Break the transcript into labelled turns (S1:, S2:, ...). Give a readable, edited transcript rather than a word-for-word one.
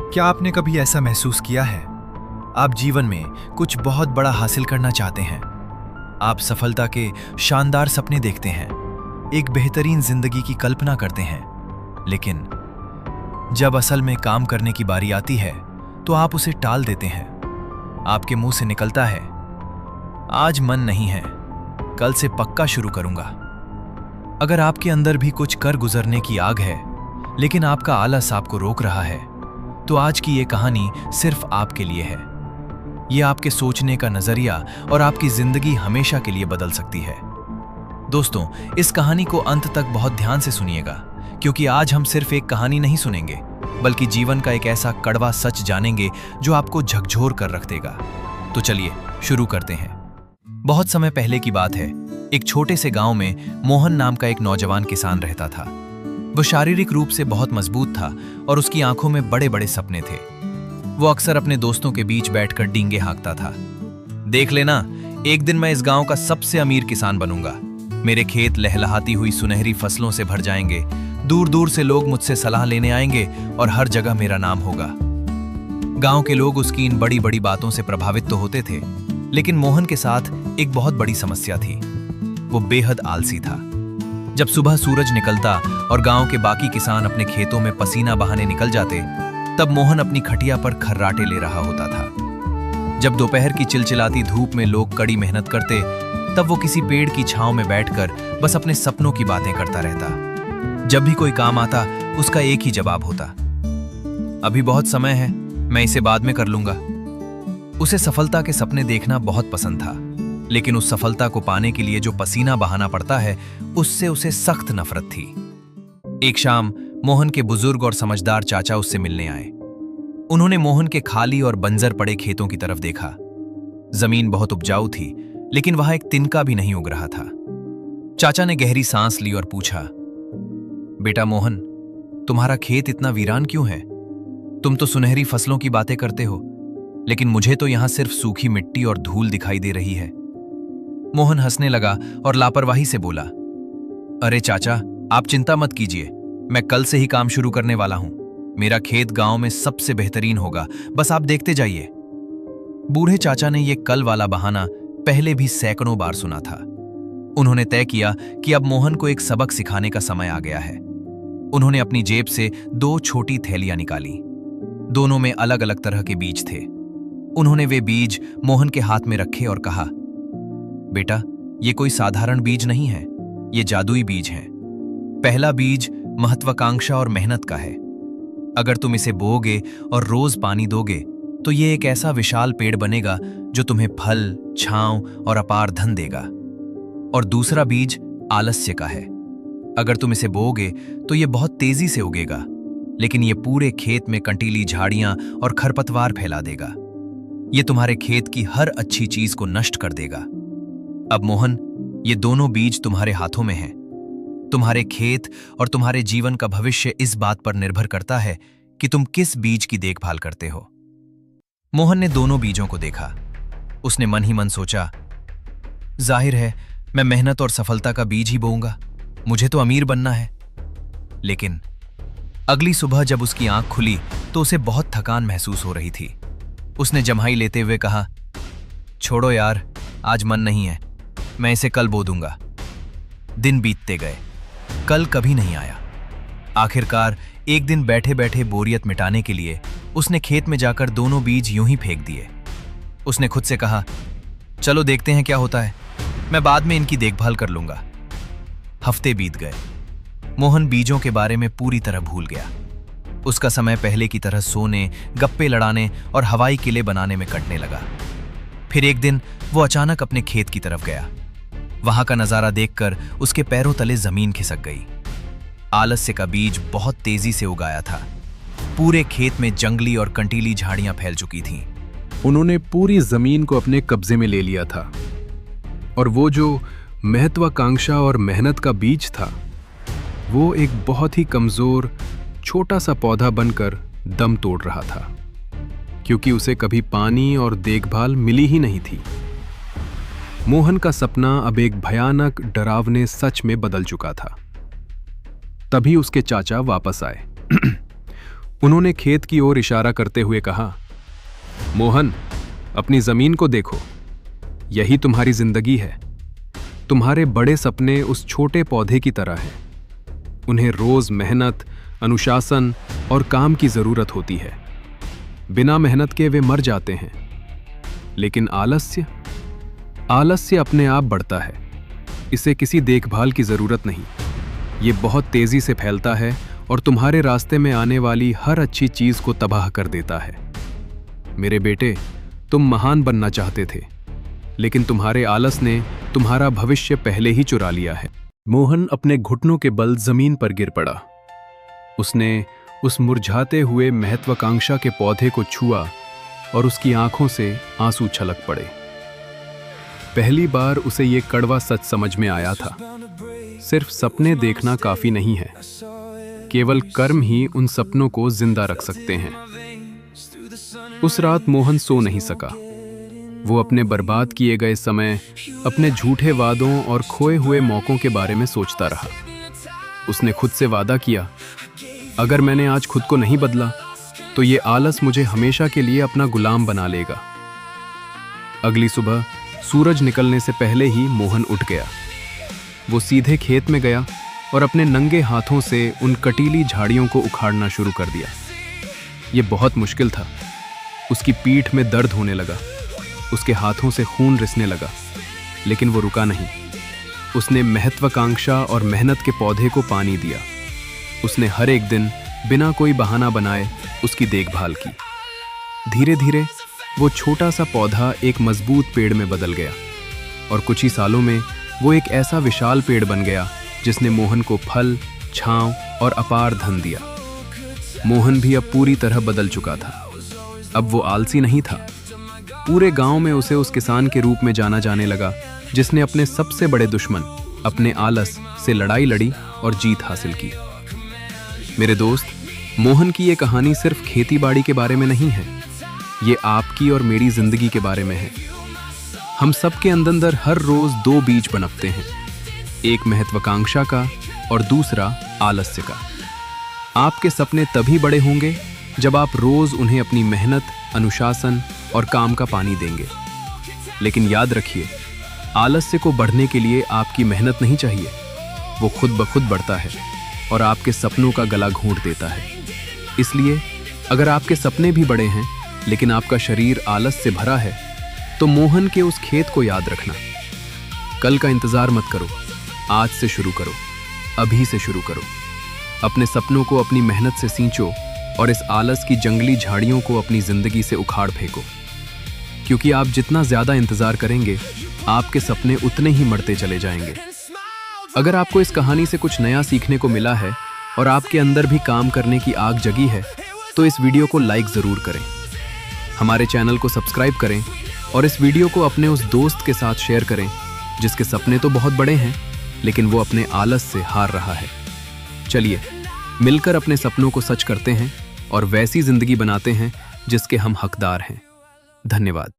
S1: क्या आपने कभी ऐसा महसूस किया है? आप जीवन में कुछ बहुत बड़ा हासिल करना चाहते हैं। आप सफलता के शानदार सपने देखते हैं, एक बेहतरीन जिंदगी की कल्पना करते हैं, लेकिन जब असल में काम करने की बारी आती है तो आप उसे टाल देते हैं। आपके मुंह से निकलता है, आज मन नहीं है, कल से पक्का शुरू करूंगा। अगर आपके अंदर भी कुछ कर गुजरने की आग है, लेकिन आपका आलस आपको रोक रहा है, तो आज की ये कहानी सिर्फ आपके लिए है। ये आपके सोचने का नजरिया और आपकी जिंदगी हमेशा के लिए बदल सकती है। दोस्तों, इस कहानी को अंत तक बहुत ध्यान से सुनिएगा, क्योंकि आज हम सिर्फ एक कहानी नहीं सुनेंगे, बल्कि जीवन का एक ऐसा कड़वा सच जानेंगे जो आपको झकझोर कर रख देगा। तो चलिए शुरू करते हैं। बहुत समय पहले की बात है। एक छोटे से गांव में मोहन नाम का एक नौजवान किसान रहता था। वो शारीरिक रूप से बहुत मजबूत था और उसकी आंखों में बड़े बड़े सपने थे। वो अक्सर अपने दोस्तों के बीच बैठकर डींगे हाँकता था। देख लेना, एक दिन मैं इस गांव का सबसे अमीर किसान बनूंगा। मेरे खेत लहलहाती हुई सुनहरी फसलों से भर जाएंगे। दूर दूर से लोग मुझसे सलाह लेने आएंगे और हर जगह मेरा नाम होगा। गांव के लोग उसकी इन बड़ी बड़ी बातों से प्रभावित तो होते थे, लेकिन मोहन के साथ एक बहुत बड़ी समस्या थी। वो बेहद आलसी था। जब सुबह सूरज निकलता और गांव के बाकी किसान अपने खेतों में पसीना बहाने निकल जाते, तब मोहन अपनी खटिया पर खर्राटे ले रहा होता था। जब दोपहर की चिलचिलाती धूप में लोग कड़ी मेहनत करते, तब वो किसी पेड़ की छांव में बैठकर बस अपने सपनों की बातें करता रहता। जब भी कोई काम आता, उसका एक ही जवाब होता, अभी बहुत समय है, मैं इसे बाद में कर लूंगा। उसे सफलता के सपने देखना बहुत पसंद था, लेकिन उस सफलता को पाने के लिए जो पसीना बहाना पड़ता है, उससे उसे सख्त नफरत थी। एक शाम मोहन के बुजुर्ग और समझदार चाचा उससे मिलने आए। उन्होंने मोहन के खाली और बंजर पड़े खेतों की तरफ देखा। जमीन बहुत उपजाऊ थी, लेकिन वहां एक तिनका भी नहीं उग रहा था। चाचा ने गहरी सांस ली और पूछा, बेटा मोहन, तुम्हारा खेत इतना वीरान क्यों है? तुम तो सुनहरी फसलों की बातें करते हो, लेकिन मुझे तो यहां सिर्फ सूखी मिट्टी और धूल दिखाई दे रही है। मोहन हंसने लगा और लापरवाही से बोला, अरे चाचा, आप चिंता मत कीजिए, मैं कल से ही काम शुरू करने वाला हूं। मेरा खेत गांव में सबसे बेहतरीन होगा, बस आप देखते जाइए। बूढ़े चाचा ने यह कल वाला बहाना पहले भी सैकड़ों बार सुना था। उन्होंने तय किया कि अब मोहन को एक सबक सिखाने का समय आ गया है। उन्होंने अपनी जेब से 2 छोटी थैलियां निकाली। दोनों में अलग अलग तरह के बीज थे। उन्होंने वे बीज मोहन के हाथ में रखे और कहा, बेटा, ये कोई साधारण बीज नहीं है, ये जादुई बीज हैं। पहला बीज महत्वाकांक्षा और मेहनत का है। अगर तुम इसे बोओगे और रोज पानी दोगे, तो ये एक ऐसा विशाल पेड़ बनेगा जो तुम्हें फल, छांव और अपार धन देगा। और दूसरा बीज आलस्य का है। अगर तुम इसे बोओगे तो ये बहुत तेजी से उगेगा, लेकिन ये पूरे खेत में कंटीली झाड़ियां और खरपतवार फैला देगा। ये तुम्हारे खेत की हर अच्छी चीज को नष्ट कर देगा। अब मोहन, ये दोनों बीज तुम्हारे हाथों में हैं। तुम्हारे खेत और तुम्हारे जीवन का भविष्य इस बात पर निर्भर करता है कि तुम किस बीज की देखभाल करते हो। मोहन ने दोनों बीजों को देखा। उसने मन ही मन सोचा, जाहिर है मैं मेहनत और सफलता का बीज ही बोऊंगा, मुझे तो अमीर बनना है। लेकिन अगली सुबह जब उसकी आंख खुली तो उसे बहुत थकान महसूस हो रही थी। उसने जम्हाई लेते हुए कहा, छोड़ो यार, आज मन नहीं है, मैं इसे कल बो दूंगा। दिन बीतते गए, कल कभी नहीं आया। आखिरकार एक दिन बैठे बैठे बोरियत मिटाने के लिए उसने खेत में जाकर दोनों बीज यूं ही फेंक दिए। उसने खुद से कहा, चलो देखते हैं क्या होता है, मैं बाद में इनकी देखभाल कर लूंगा। हफ्ते बीत गए। मोहन बीजों के बारे में पूरी तरह भूल गया। उसका समय पहले की तरह सोने, गप्पे लड़ाने और हवाई किले बनाने में कटने लगा। फिर एक दिन वो अचानक अपने खेत की तरफ गया। वहां का नजारा देखकर उसके पैरों तले जमीन खिसक गई। आलस्य का बीज बहुत तेजी से उगाया था। पूरे खेत में जंगली और कंटीली झाड़ियां फैल चुकी थीं।
S2: उन्होंने पूरी जमीन को अपने कब्जे में ले लिया था, और वो जो महत्वाकांक्षा और मेहनत का बीज था, वो एक बहुत ही कमजोर छोटा सा पौधा बनकर दम तोड़ रहा था, क्योंकि उसे कभी पानी और देखभाल मिली ही नहीं थी। मोहन का सपना अब एक भयानक डरावने सच में बदल चुका था। तभी उसके चाचा वापस आए। उन्होंने खेत की ओर इशारा करते हुए कहा, मोहन, अपनी जमीन को देखो। यही तुम्हारी जिंदगी है। तुम्हारे बड़े सपने उस छोटे पौधे की तरह हैं। उन्हें रोज मेहनत, अनुशासन और काम की जरूरत होती है। बिना मेहनत के वे मर जाते हैं। लेकिन आलस्य अपने आप बढ़ता है। इसे किसी देखभाल की जरूरत नहीं। ये बहुत तेजी से फैलता है और तुम्हारे रास्ते में आने वाली हर अच्छी चीज को तबाह कर देता है। मेरे बेटे, तुम महान बनना चाहते थे, लेकिन तुम्हारे आलस ने तुम्हारा भविष्य पहले ही चुरा लिया है। मोहन अपने घुटनों के बल जमीन पर गिर पड़ा। उसने उस मुरझाते हुए महत्वाकांक्षा के पौधे को छुआ और उसकी आंखों से आंसू छलक पड़े। पहली बार उसे ये कड़वा सच समझ में आया था। सिर्फ सपने देखना काफी नहीं है। केवल कर्म ही उन सपनों को जिंदा रख सकते हैं। उस रात मोहन सो नहीं सका। वो अपने बर्बाद किए गए समय, अपने झूठे वादों और खोए हुए मौकों के बारे में सोचता रहा। उसने खुद से वादा किया, अगर मैंने आज खुद को नहीं बदला तो ये आलस मुझे हमेशा के लिए अपना गुलाम बना लेगा। अगली सुबह सूरज निकलने से पहले ही मोहन उठ गया। वो सीधे खेत में गया और अपने नंगे हाथों से उन कटीली झाड़ियों को उखाड़ना शुरू कर दिया। ये बहुत मुश्किल था। उसकी पीठ में दर्द होने लगा, उसके हाथों से खून रिसने लगा, लेकिन वो रुका नहीं। उसने महत्वाकांक्षा और मेहनत के पौधे को पानी दिया। उसने हर एक दिन बिना कोई बहाना बनाए उसकी देखभाल की। धीरे धीरे वो छोटा सा पौधा एक मजबूत पेड़ में बदल गया और कुछ ही सालों में वो एक ऐसा विशाल पेड़ बन गया जिसने मोहन को फल, छांव और अपार धन दिया। मोहन भी अब पूरी तरह बदल चुका था। अब वो आलसी नहीं था। पूरे गांव में उसे उस किसान के रूप में जाना जाने लगा जिसने अपने सबसे बड़े दुश्मन, अपने आलस से लड़ाई लड़ी और जीत हासिल की। मेरे दोस्त, मोहन की ये कहानी सिर्फ खेतीबाड़ी के बारे में नहीं है। ये आपकी और मेरी जिंदगी के बारे में है। हम सबके अंदर हर रोज दो बीज पनपते हैं, एक महत्वाकांक्षा का और दूसरा आलस्य का। आपके सपने तभी बड़े होंगे जब आप रोज उन्हें अपनी मेहनत, अनुशासन और काम का पानी देंगे। लेकिन याद रखिए, आलस्य को बढ़ने के लिए आपकी मेहनत नहीं चाहिए। वो खुद ब खुद बढ़ता है और आपके सपनों का गला घोंट देता है। इसलिए अगर आपके सपने भी बड़े हैं लेकिन आपका शरीर आलस से भरा है, तो मोहन के उस खेत को याद रखना। कल का इंतजार मत करो, आज से शुरू करो, अभी से शुरू करो। अपने सपनों को अपनी मेहनत से सींचो और इस आलस की जंगली झाड़ियों को अपनी जिंदगी से उखाड़ फेंको। क्योंकि आप जितना ज्यादा इंतजार करेंगे, आपके सपने उतने ही मरते चले जाएंगे। अगर आपको इस कहानी से कुछ नया सीखने को मिला है और आपके अंदर भी काम करने की आग जगी है, तो इस वीडियो को लाइक जरूर करें, हमारे चैनल को सब्सक्राइब करें और इस वीडियो को अपने उस दोस्त के साथ शेयर करें जिसके सपने तो बहुत बड़े हैं लेकिन वो अपने आलस से हार रहा है। चलिए मिलकर अपने सपनों को सच करते हैं और वैसी जिंदगी बनाते हैं जिसके हम हकदार हैं। धन्यवाद।